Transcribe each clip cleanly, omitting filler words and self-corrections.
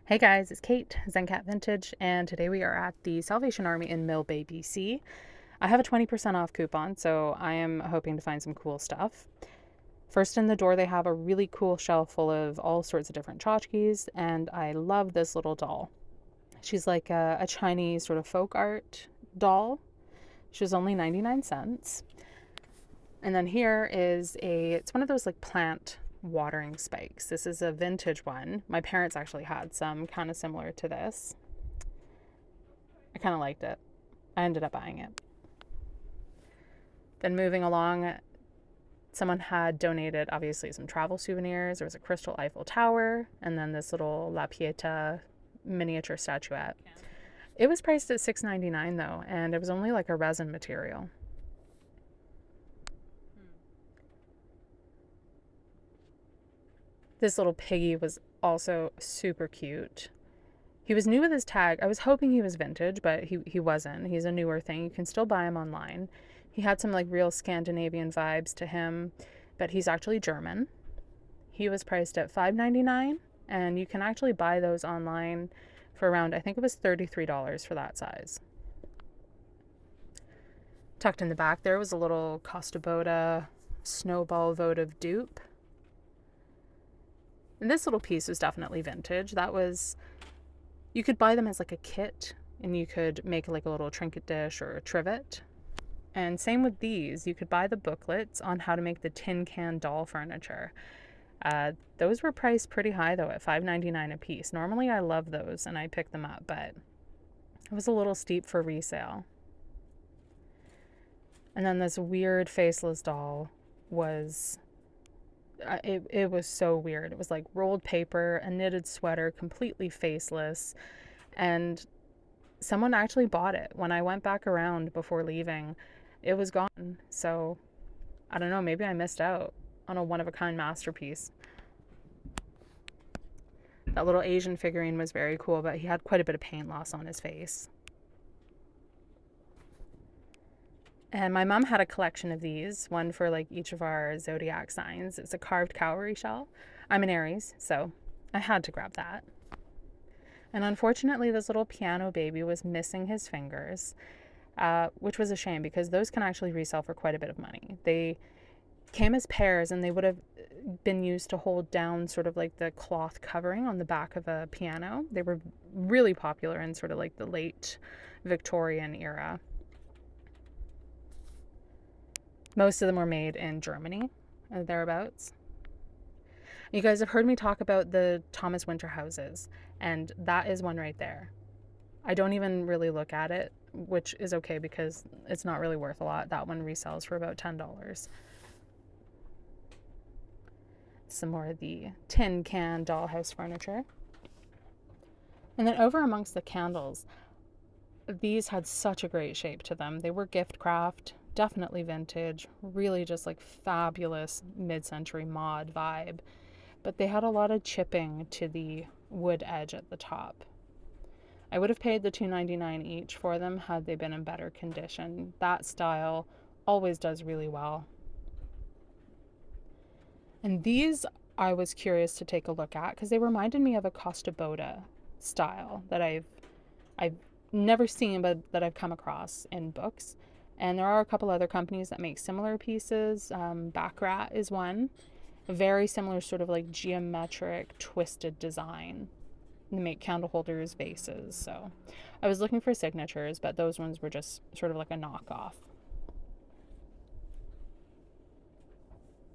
Hey guys, it's Kate, Zencat Vintage, and today we are at the Salvation Army in Mill Bay, BC. I have a 20% off coupon, so I am hoping to find some cool stuff. First in the door, they have a really cool shelf full of all sorts of different tchotchkes, and I love this little doll. She's like a Chinese sort of folk art doll. She was only 99 cents. And then here is it's one of those like plant watering spikes. This is a vintage one. My parents actually had some kind of similar to this. I kind of liked it. I ended up buying it. Then moving along, someone had donated obviously some travel souvenirs. There was a crystal Eiffel Tower and then this little La Pieta miniature statuette. It was priced at $6.99 though, and it was only like a resin material. This little piggy was also super cute. He was new with his tag. I was hoping he was vintage, but he wasn't. He's a newer thing. You can still buy him online. He had some like real Scandinavian vibes to him, but he's actually German. He was priced at $5.99, and you can actually buy those online for around, I think it was $33 for that size. Tucked in the back there was a little Costa Boda snowball votive dupe. And this little piece was definitely vintage. You could buy them as like a kit, and you could make like a little trinket dish or a trivet. And same with these, you could buy the booklets on how to make the tin can doll furniture. Those were priced pretty high though, at $5.99 a piece. Normally I love those and I pick them up, but it was a little steep for resale. And then this weird faceless doll was it was so weird. It was like rolled paper, a knitted sweater, completely faceless, and someone actually bought it. When I went back around before leaving, it was gone. So I don't know, maybe I missed out on a one-of-a-kind masterpiece. That little Asian figurine was very cool, but he had quite a bit of paint loss on his face. And my mom had a collection of these, one for like each of our zodiac signs. It's a carved cowrie shell. I'm an Aries, so I had to grab that. And unfortunately, this little piano baby was missing his fingers, which was a shame because those can actually resell for quite a bit of money. They came as pairs, and they would have been used to hold down sort of like the cloth covering on the back of a piano. They were really popular in sort of like the late Victorian era. Most of them were made in Germany, thereabouts. You guys have heard me talk about the Thomas Winter houses, and that is one right there. I don't even really look at it, which is okay because it's not really worth a lot. That one resells for about $10. Some more of the tin can dollhouse furniture. And then over amongst the candles, these had such a great shape to them. They were gift craft, definitely vintage, really just like fabulous mid-century mod vibe. But they had a lot of chipping to the wood edge at the top. I would have paid the $2.99 each for them had they been in better condition. That style always does really well. And these I was curious to take a look at because they reminded me of a Costa Boda style that I've never seen but that I've come across in books. And there are a couple other companies that make similar pieces. Backrat is one. A very similar sort of like geometric twisted design. They make candle holders, vases. So I was looking for signatures, but those ones were just sort of like a knockoff.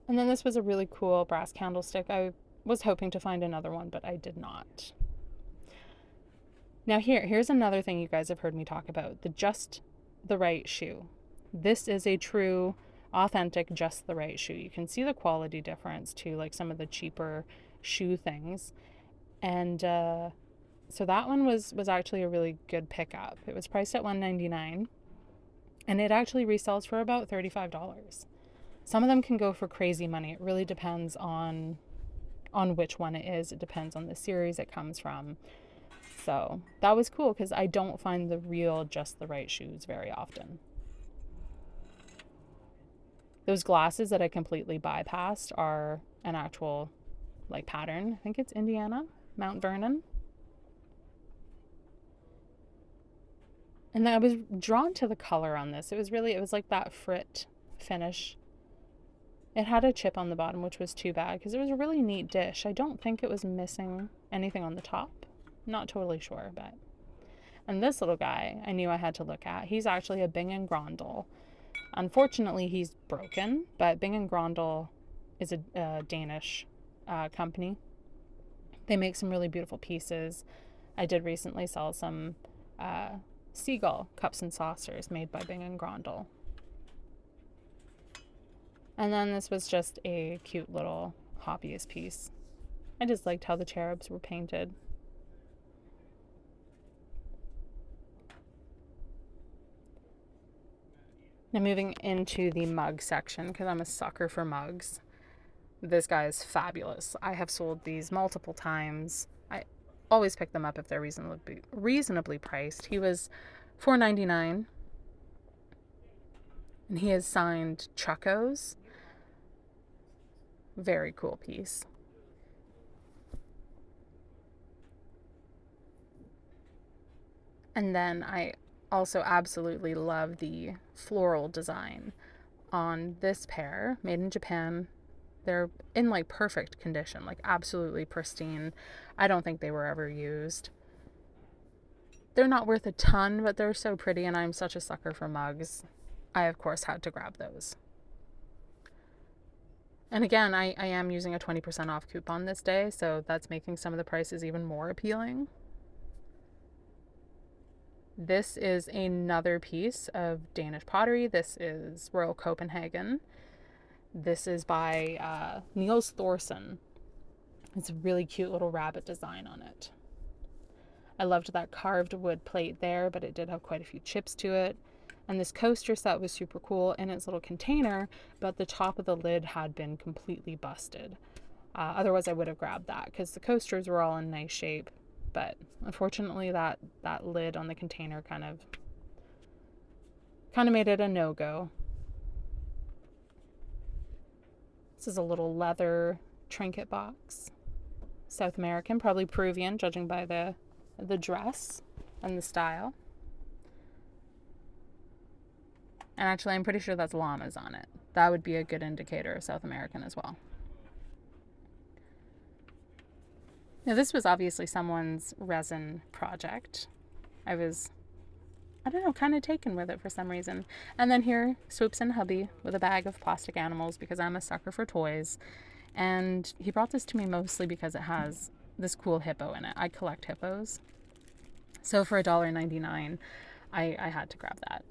And then this was a really cool brass candlestick. I was hoping to find another one, but I did not. Now here's another thing you guys have heard me talk about, the just the right shoe. This is a true, authentic, just the right shoe. You can see the quality difference to like some of the cheaper shoe things. And so that one was actually a really good pickup. It was priced at $1.99, and it actually resells for about $35. Some of them can go for crazy money. It really depends on which one it is. It depends on the series it comes from. So that was cool because I don't find the real just the right shoes very often. Those glasses that I completely bypassed are an actual like pattern. I think it's Indiana, Mount Vernon. And I was drawn to the color on this. It was like that frit finish. It had a chip on the bottom, which was too bad because it was a really neat dish. I don't think it was missing anything on the top. Not totally sure, but. And this little guy, I knew I had to look at. He's actually a Bing and Grondel. Unfortunately, he's broken, but Bing and Grondel is a Danish company. They make some really beautiful pieces. I did recently sell some seagull cups and saucers made by Bing and Grondel. And then this was just a cute little hobbyist piece. I just liked how the cherubs were painted. Now moving into the mug section, because I'm a sucker for mugs. This guy is fabulous. I have sold these multiple times. I always pick them up if they're reasonably priced. He was $4.99, and he has signed Chuckos. Very cool piece. And then I also absolutely love the floral design on this pair, made in Japan. They're in like perfect condition, like absolutely pristine. I don't think they were ever used. They're not worth a ton, but they're so pretty, and I'm such a sucker for mugs. I, of course, had to grab those. And again, I am using a 20% off coupon this day, so that's making some of the prices even more appealing. This is another piece of Danish pottery. This is Royal Copenhagen. This is by Niels Thorsen. It's a really cute little rabbit design on it. I loved that carved wood plate there, but it did have quite a few chips to it. And this coaster set was super cool in its little container, but the top of the lid had been completely busted. Otherwise, I would have grabbed that because the coasters were all in nice shape. But unfortunately, that lid on the container kind of made it a no-go. This is a little leather trinket box. South American, probably Peruvian, judging by the dress and the style. And actually, I'm pretty sure that's llamas on it. That would be a good indicator of South American as well. Now, this was obviously someone's resin project. I don't know, kind of taken with it for some reason. And then here swoops in hubby with a bag of plastic animals because I'm a sucker for toys. And he brought this to me mostly because it has this cool hippo in it. I collect hippos. So for $1.99, I had to grab that.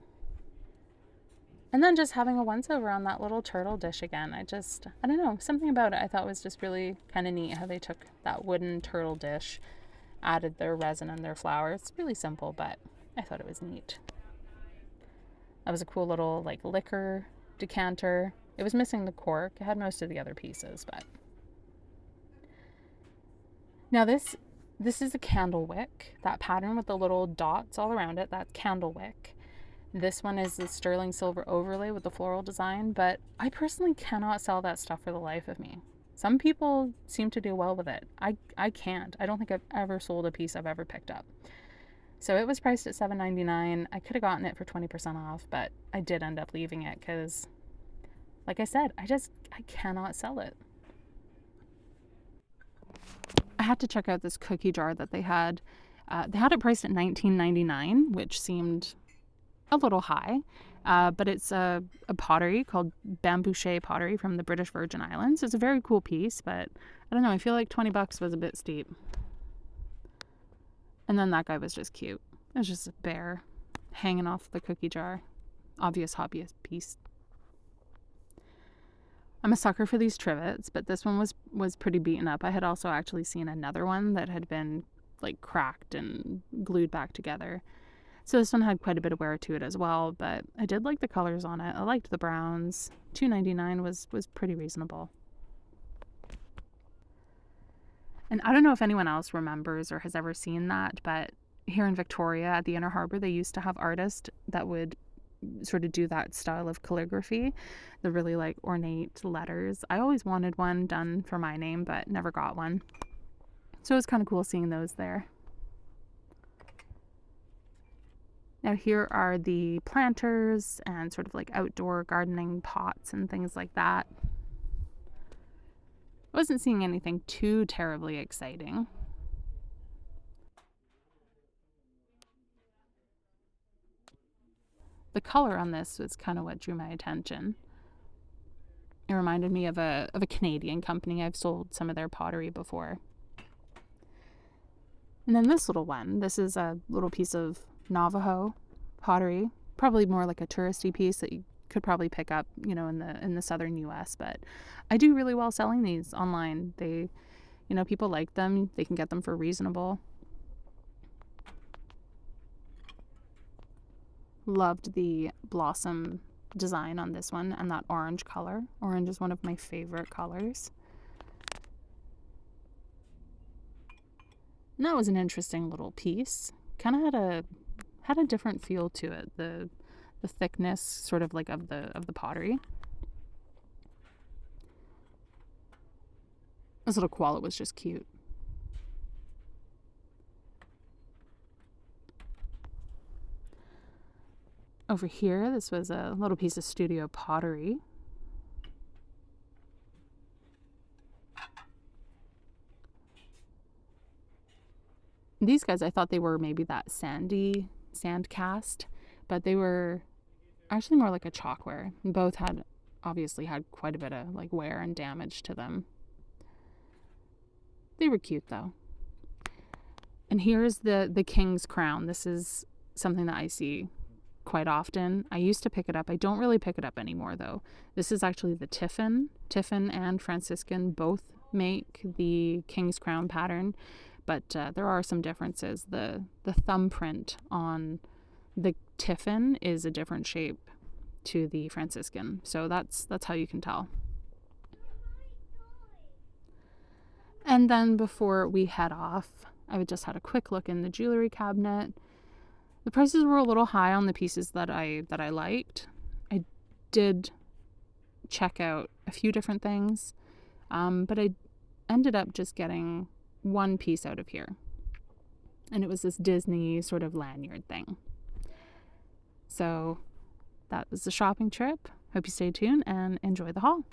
And then just having a once-over on that little turtle dish again. I don't know, something about it I thought was just really kind of neat how they took that wooden turtle dish, added their resin and their flour. It's really simple, but I thought it was neat. That was a cool little like liquor decanter. It was missing the cork. It had most of the other pieces, but. Now this is a candle wick. That pattern with the little dots all around it, that's candle wick. This one is the sterling silver overlay with the floral design, but I personally cannot sell that stuff for the life of me. Some people seem to do well with it. I can't. I don't think I've ever sold a piece I've ever picked up. So it was priced at $7.99. I could have gotten it for 20% off, but I did end up leaving it because, like I said, I cannot sell it. I had to check out this cookie jar that they had. They had it priced at $19.99, which seemed a little high, but it's a pottery called Bambouche pottery from the British Virgin Islands. It's a very cool piece, but I don't know, I feel like 20 bucks was a bit steep. And then that guy was just cute. It was just a bear hanging off the cookie jar. Obvious hobbyist piece. I'm a sucker for these trivets, but this one was pretty beaten up. I had also actually seen another one that had been like cracked and glued back together. So this one had quite a bit of wear to it as well, but I did like the colors on it. I liked the browns. $2.99 was pretty reasonable. And I don't know if anyone else remembers or has ever seen that, but here in Victoria at the Inner Harbour, they used to have artists that would sort of do that style of calligraphy, the really like ornate letters. I always wanted one done for my name, but never got one. So it was kind of cool seeing those there. Now here are the planters and sort of like outdoor gardening pots and things like that. I wasn't seeing anything too terribly exciting. The color on this was kind of what drew my attention. It reminded me of a Canadian company. I've sold some of their pottery before. And then this little one, this is a little piece of Navajo pottery, probably more like a touristy piece that you could probably pick up, you know, in the southern US, but I do really well selling these online. They, you know, people like them. They can get them for reasonable. Loved the blossom design on this one and that orange color. Orange is one of my favorite colors. And that was an interesting little piece. Kind of had a different feel to it. The thickness sort of like of the pottery. This little koala was just cute. Over here, this was a little piece of studio pottery. These guys, I thought they were maybe that sandy sand cast, but they were actually more like a chalkware. Both had obviously had quite a bit of like wear and damage to them. They were cute though. And here's the king's crown. This is something that I see quite often. I used to pick it up. I don't really pick it up anymore though. This is actually the Tiffin. Tiffin and Franciscan both make the king's crown pattern, but there are some differences. The thumbprint on the Tiffin is a different shape to the Franciscan, so that's how you can tell. And then before we head off, I just had a quick look in the jewelry cabinet. The prices were a little high on the pieces that I liked. I did check out a few different things, but I ended up just getting one piece out of here. And it was this Disney sort of lanyard thing. So that was the shopping trip. Hope you stay tuned and enjoy the haul.